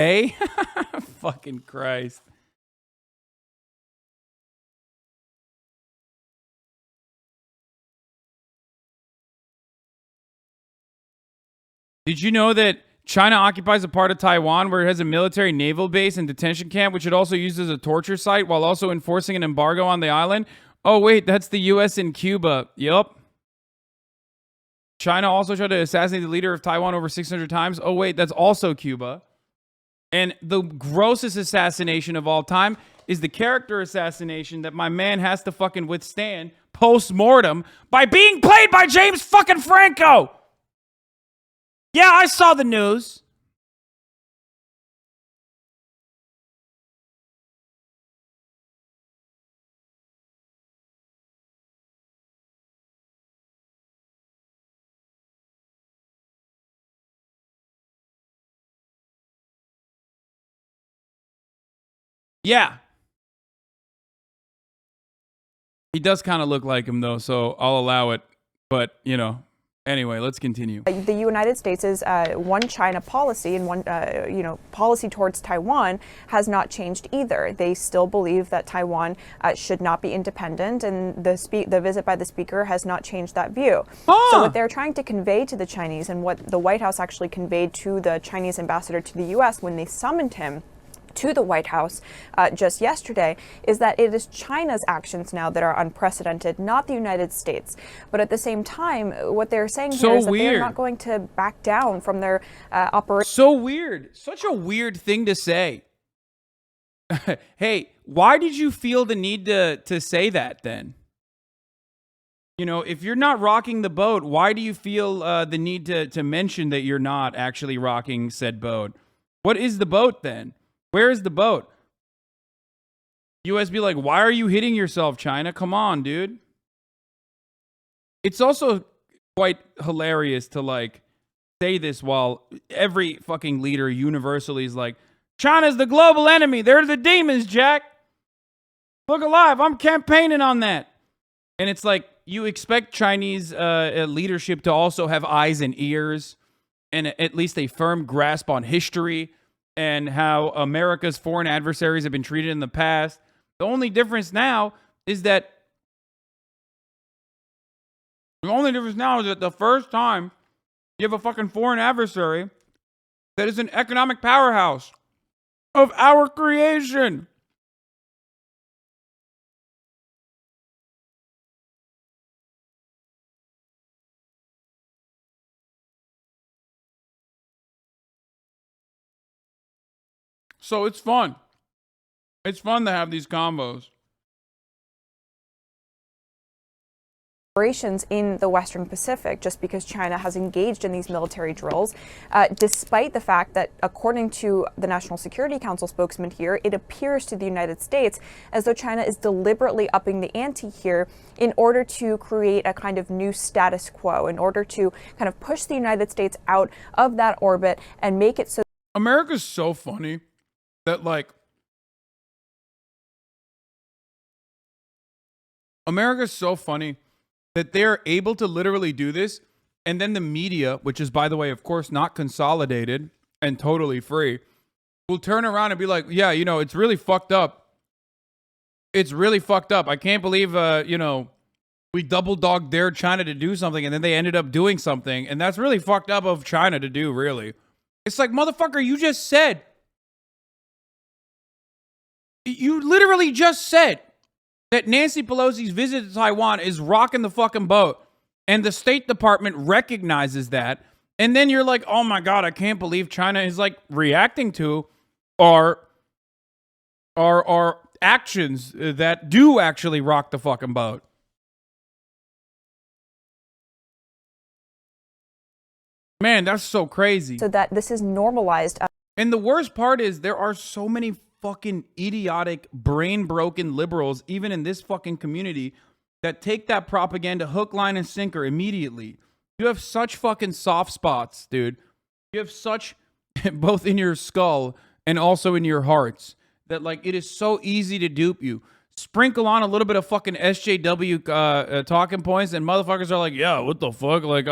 Hey, fucking Christ. Did you know that China occupies a part of Taiwan where it has a military naval base and detention camp, which it also uses as a torture site while also enforcing an embargo on the island? Oh, wait, that's the U.S. and Cuba. Yup. China also tried to assassinate the leader of Taiwan over 600 times. Oh, wait, that's also Cuba. And the grossest assassination of all time is the character assassination that my man has to fucking withstand post-mortem by being played by James fucking Franco. Yeah, I saw the news. Yeah. He does kind of look like him, though, so I'll allow it. But, you know, anyway, let's continue. The United States' one China policy and one, policy towards Taiwan has not changed either. They still believe that Taiwan should not be independent, and the visit by the speaker has not changed that view. So what they're trying to convey to the Chinese, and what the White House actually conveyed to the Chinese ambassador to the U.S. when they summoned him to the White House just yesterday, is that it is China's actions now that are unprecedented, not the United States. But at the same time, what they're saying here is that they're not going to back down from their operation. So weird. Such a weird thing to say. Hey, why did you feel the need to say that then? You know, if you're not rocking the boat, why do you feel the need to mention that you're not actually rocking said boat? What is the boat then? Where is the boat? US be like, why are you hitting yourself, China? Come on, dude. It's also quite hilarious to, like, say this while every fucking leader universally is like, China's the global enemy. They're the demons, Jack. Look alive. I'm campaigning on that. And it's like, you expect Chinese leadership to also have eyes and ears and at least a firm grasp on history and how America's foreign adversaries have been treated in the past. The only difference now is that the first time you have a fucking foreign adversary that is an economic powerhouse of our creation. So it's fun. It's fun to have these combos. Operations in the Western Pacific, just because China has engaged in these military drills, despite the fact that, according to the National Security Council spokesman here, it appears to the United States as though China is deliberately upping the ante here in order to create a kind of new status quo, in order to kind of push the United States out of that orbit and make it so. America's so funny that, like, America's so funny that they're able to literally do this, and then the media, which is, by the way, of course, not consolidated and totally free, will turn around and be like, yeah, you know, it's really fucked up. It's really fucked up. I can't believe, we double dog dared China to do something, and then they ended up doing something, and that's really fucked up of China to do, really. It's like, motherfucker, you just said. You literally just said that Nancy Pelosi's visit to Taiwan is rocking the fucking boat, and the State Department recognizes that, and then you're like, oh my God, I can't believe China is, like, reacting to our actions that do actually rock the fucking boat. Man, that's so crazy. So that this is normalized. And the worst part is there are so many fucking idiotic, brain-broken liberals, even in this fucking community, that take that propaganda hook, line, and sinker immediately. You have such fucking soft spots, dude. You have such, both in your skull and also in your hearts, that, like, it is so easy to dupe you. Sprinkle on a little bit of fucking SJW talking points, and motherfuckers are like, yeah, what the fuck? Like,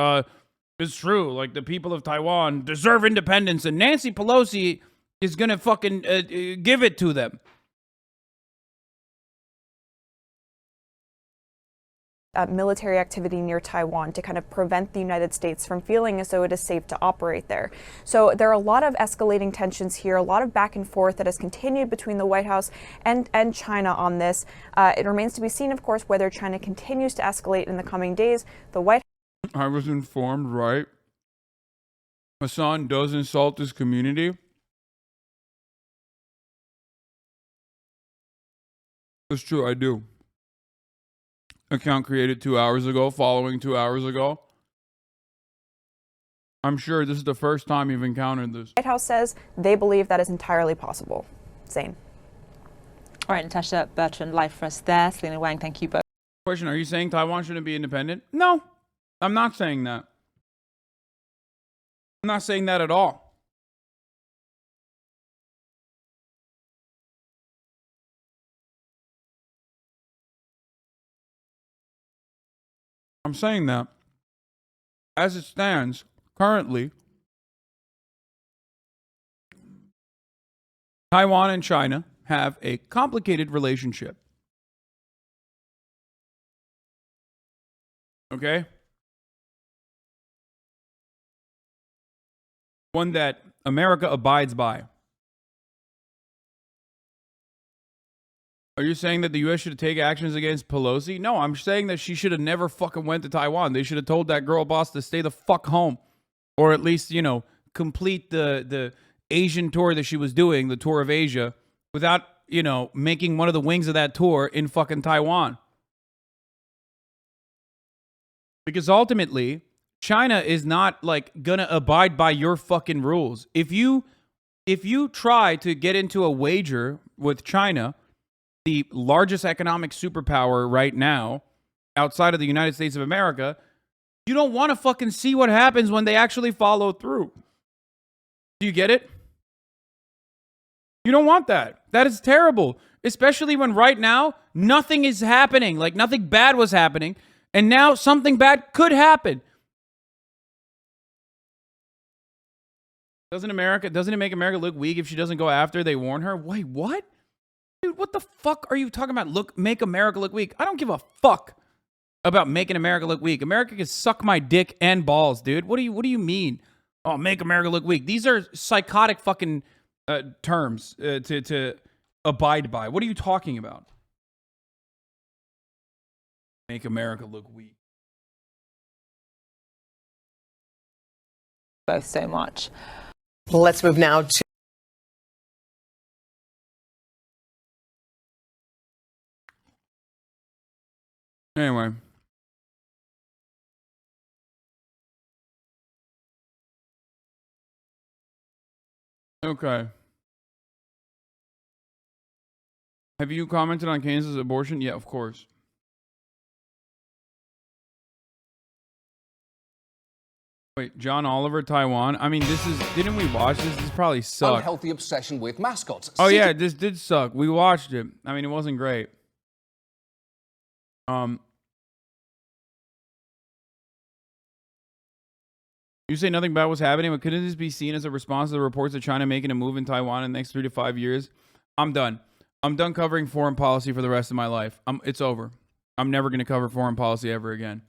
it's true. Like, the people of Taiwan deserve independence, and Nancy Pelosi is going to fucking give it to them. Military activity near Taiwan to kind of prevent the United States from feeling as though it is safe to operate there. So there are a lot of escalating tensions here, a lot of back and forth that has continued between the White House and China on this. It remains to be seen, of course, whether China continues to escalate in the coming days. The White I was informed, right? Hassan does insult his community. It's true, I do. Account created 2 hours ago, following 2 hours ago. I'm sure this is the first time you've encountered this. White House says they believe that is entirely possible. Zane. All right, Natasha Bertrand, live for us there. Selena Wang, thank you both. Question, are you saying Taiwan shouldn't be independent? No, I'm not saying that. I'm not saying that at all. I'm saying that, as it stands currently, Taiwan and China have a complicated relationship. Okay? One that America abides by. Are you saying that the U.S. should take actions against Pelosi? No, I'm saying that she should have never fucking went to Taiwan. They should have told that girl boss to stay the fuck home. Or at least, you know, complete the Asian tour that she was doing, the tour of Asia, without, you know, making one of the wings of that tour in fucking Taiwan. Because ultimately, China is not, like, gonna abide by your fucking rules. If you try to get into a wager with China, the largest economic superpower right now outside of the United States of America, you don't want to fucking see what happens when they actually follow through. Do you get it? You don't want that. That is terrible. Especially when right now, nothing is happening. Like, nothing bad was happening. And now something bad could happen. Doesn't it make America look weak if she doesn't go after? They warn her. Wait, what? Dude, what the fuck are you talking about? Make America look weak. I don't give a fuck about making America look weak. America can suck my dick and balls, dude. What do you mean? Oh, make America look weak. These are psychotic fucking terms to abide by. What are you talking about? Make America look weak. Both so much. Let's move now to Anyway. Okay. Have you commented on Kansas abortion? Yeah, of course. Wait, John Oliver, Taiwan? I mean, didn't we watch this? This probably sucked. Unhealthy obsession with mascots. Oh yeah, this did suck. We watched it. I mean, it wasn't great. You say nothing bad was happening, but couldn't this be seen as a response to the reports of China making a move in Taiwan in the next 3 to 5 years? I'm done. I'm done covering foreign policy for the rest of my life. It's over. I'm never going to cover foreign policy ever again.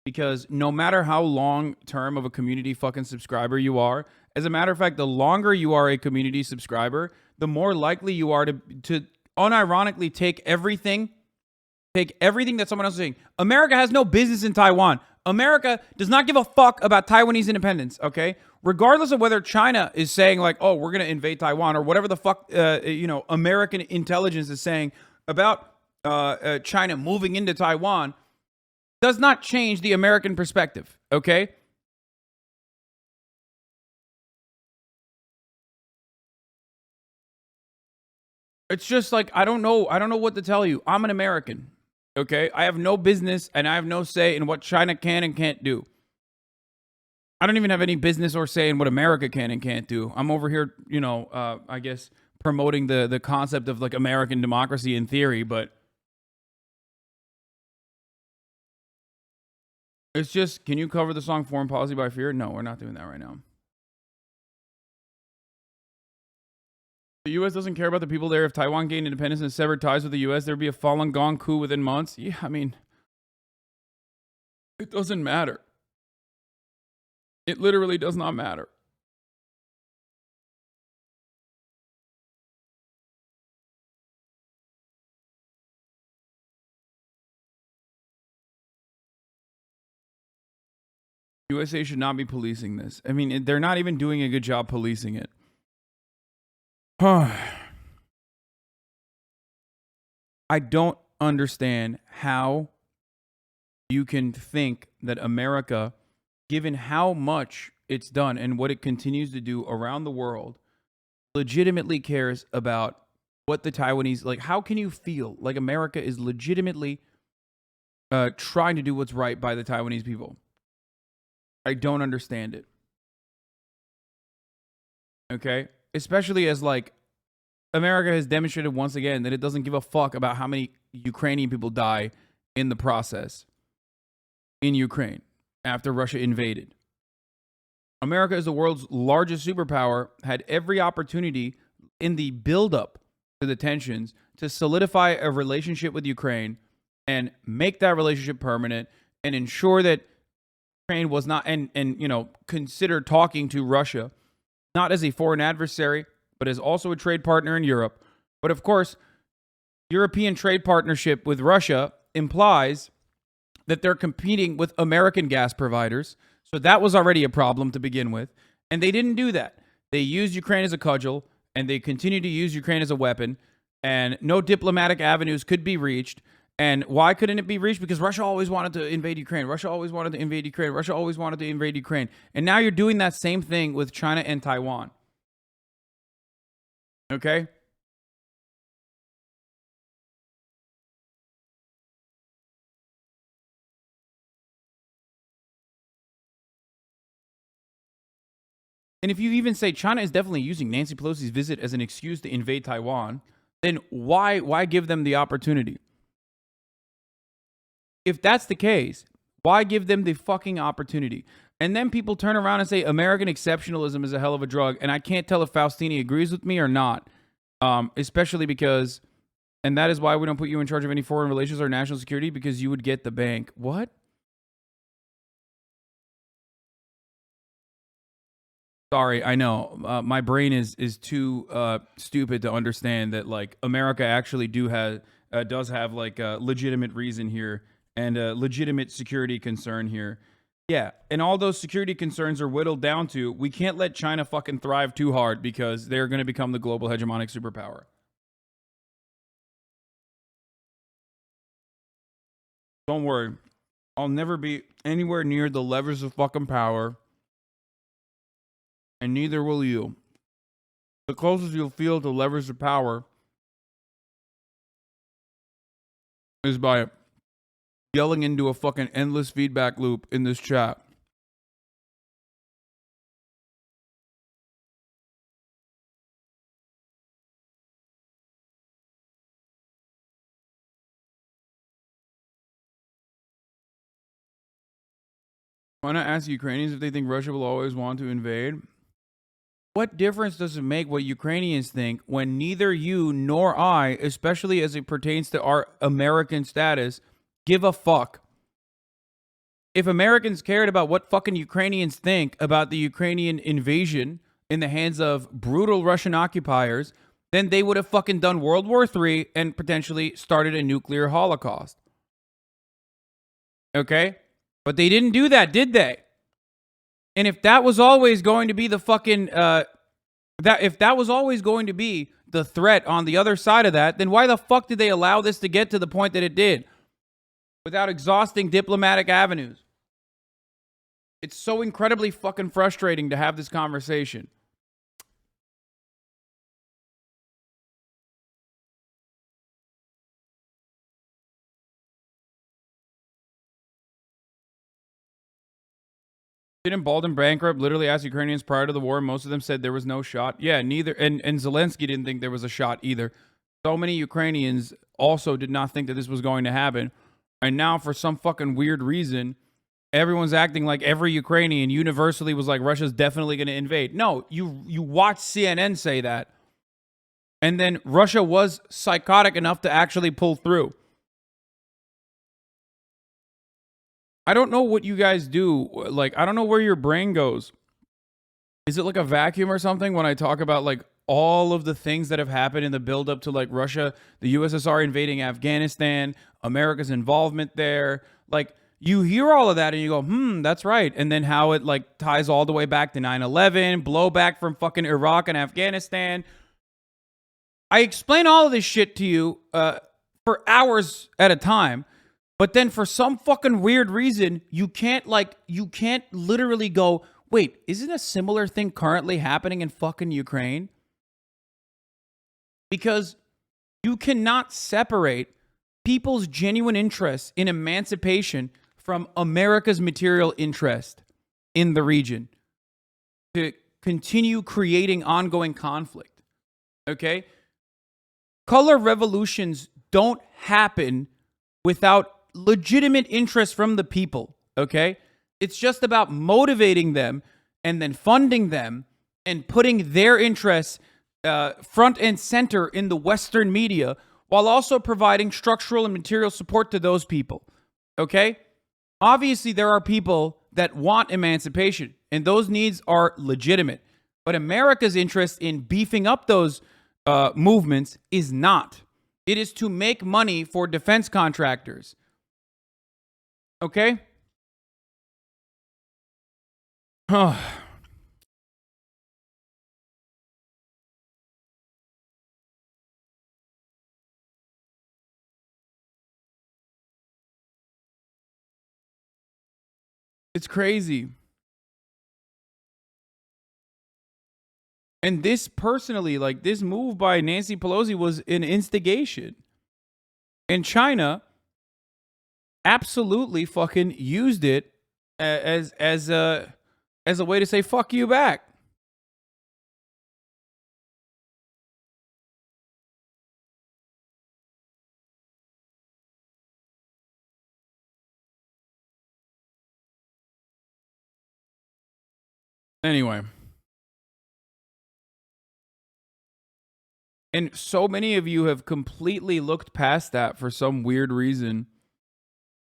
Because no matter how long term of a community fucking subscriber you are, as a matter of fact, the longer you are a community subscriber, the more likely you are to unironically take everything that someone else is saying. America has no business in Taiwan. America does not give a fuck about Taiwanese independence, okay? Regardless of whether China is saying like, oh, we're going to invade Taiwan or whatever the fuck, American intelligence is saying about China moving into Taiwan, does not change the American perspective, okay? It's just like, I don't know what to tell you. I'm an American, okay? I have no business and I have no say in what China can and can't do. I don't even have any business or say in what America can and can't do. I'm over here, I guess, promoting the concept of like American democracy in theory, but it's just, can you cover the song Foreign Policy by Fear? No, we're not doing that right now. The U.S. doesn't care about the people there. If Taiwan gained independence and severed ties with the U.S., there'd be a Falun Gong coup within months. Yeah, I mean, it doesn't matter. It literally does not matter. USA should not be policing this. I mean, they're not even doing a good job policing it. I don't understand how you can think that America, given how much it's done and what it continues to do around the world, legitimately cares about what the Taiwanese, like, how can you feel like America is legitimately trying to do what's right by the Taiwanese people? I don't understand it. Okay? Especially as, like, America has demonstrated once again that it doesn't give a fuck about how many Ukrainian people die in the process in Ukraine after Russia invaded. America, as the world's largest superpower, had every opportunity in the buildup to the tensions to solidify a relationship with Ukraine and make that relationship permanent and ensure that Ukraine was not, and you know, consider talking to Russia, not as a foreign adversary, but as also a trade partner in Europe. But of course, European trade partnership with Russia implies that they're competing with American gas providers. So that was already a problem to begin with. And they didn't do that. They used Ukraine as a cudgel, and they continue to use Ukraine as a weapon, and no diplomatic avenues could be reached. And why couldn't it be reached? Because Russia always wanted to invade Ukraine. Russia always wanted to invade Ukraine. Russia always wanted to invade Ukraine. And now you're doing that same thing with China and Taiwan. Okay? And if you even say China is definitely using Nancy Pelosi's visit as an excuse to invade Taiwan, then why give them the opportunity? If that's the case, why give them the fucking opportunity? And then people turn around and say American exceptionalism is a hell of a drug. And I can't tell if Faustini agrees with me or not. Especially because, and that is why we don't put you in charge of any foreign relations or national security, because you would get the bank. What? Sorry, I know. My brain is too stupid to understand that, like, America actually does have like a legitimate reason here and a legitimate security concern here. Yeah, and all those security concerns are whittled down to, we can't let China fucking thrive too hard because they're going to become the global hegemonic superpower. Don't worry. I'll never be anywhere near the levers of fucking power. And neither will you. The closest you'll feel to levers of power is by yelling into a fucking endless feedback loop in this chat. Why not ask Ukrainians if they think Russia will always want to invade? What difference does it make what Ukrainians think when neither you nor I, especially as it pertains to our American status, give a fuck? If Americans cared about what fucking Ukrainians think about the Ukrainian invasion in the hands of brutal Russian occupiers, then they would have fucking done World War III and potentially started a nuclear holocaust. Okay? But they didn't do that, did they? And if that was always going to be the fucking, if that was always going to be the threat on the other side of that, then why the fuck did they allow this to get to the point that it did? Without exhausting diplomatic avenues. It's so incredibly fucking frustrating to have this conversation. Didn't Baldwin bankrupt literally ask Ukrainians prior to the war? Most of them said there was no shot. Yeah, neither. And Zelensky didn't think there was a shot either. So many Ukrainians also did not think that this was going to happen. And now, for some fucking weird reason, everyone's acting like every Ukrainian universally was like, Russia's definitely going to invade. No, you watch CNN say that. And then Russia was psychotic enough to actually pull through. I don't know what you guys do. Like, I don't know where your brain goes. Is it like a vacuum or something when I talk about like all of the things that have happened in the buildup to like Russia, the USSR invading Afghanistan, America's involvement there? Like, you hear all of that and you go, that's right. And then how it like ties all the way back to 9/11, blowback from fucking Iraq and Afghanistan. I explain all of this shit to you for hours at a time. But then for some fucking weird reason, you can't literally go, wait, isn't a similar thing currently happening in fucking Ukraine? Because you cannot separate people's genuine interest in emancipation from America's material interest in the region to continue creating ongoing conflict. Okay? Color revolutions don't happen without legitimate interest from the people, okay? It's just about motivating them and then funding them and putting their interests front and center in the Western media while also providing structural and material support to those people, okay? Obviously, there are people that want emancipation, and those needs are legitimate. But America's interest in beefing up those movements is not. It is to make money for defense contractors. Okay? It's crazy. And this personally, like this move by Nancy Pelosi was an instigation. And China absolutely fucking used it as a way to say fuck you back. Anyway. And so many of you have completely looked past that for some weird reason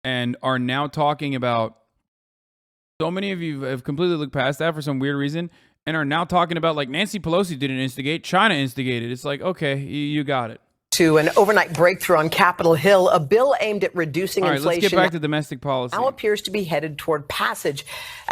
and are now talking about, so many of you have completely looked past that for some weird reason and are now talking about like Nancy Pelosi didn't instigate, China instigated. It's like, okay, you got it. To an overnight breakthrough on Capitol Hill, a bill aimed at reducing All right, inflation let's get back to domestic policy. now appears to be headed toward passage.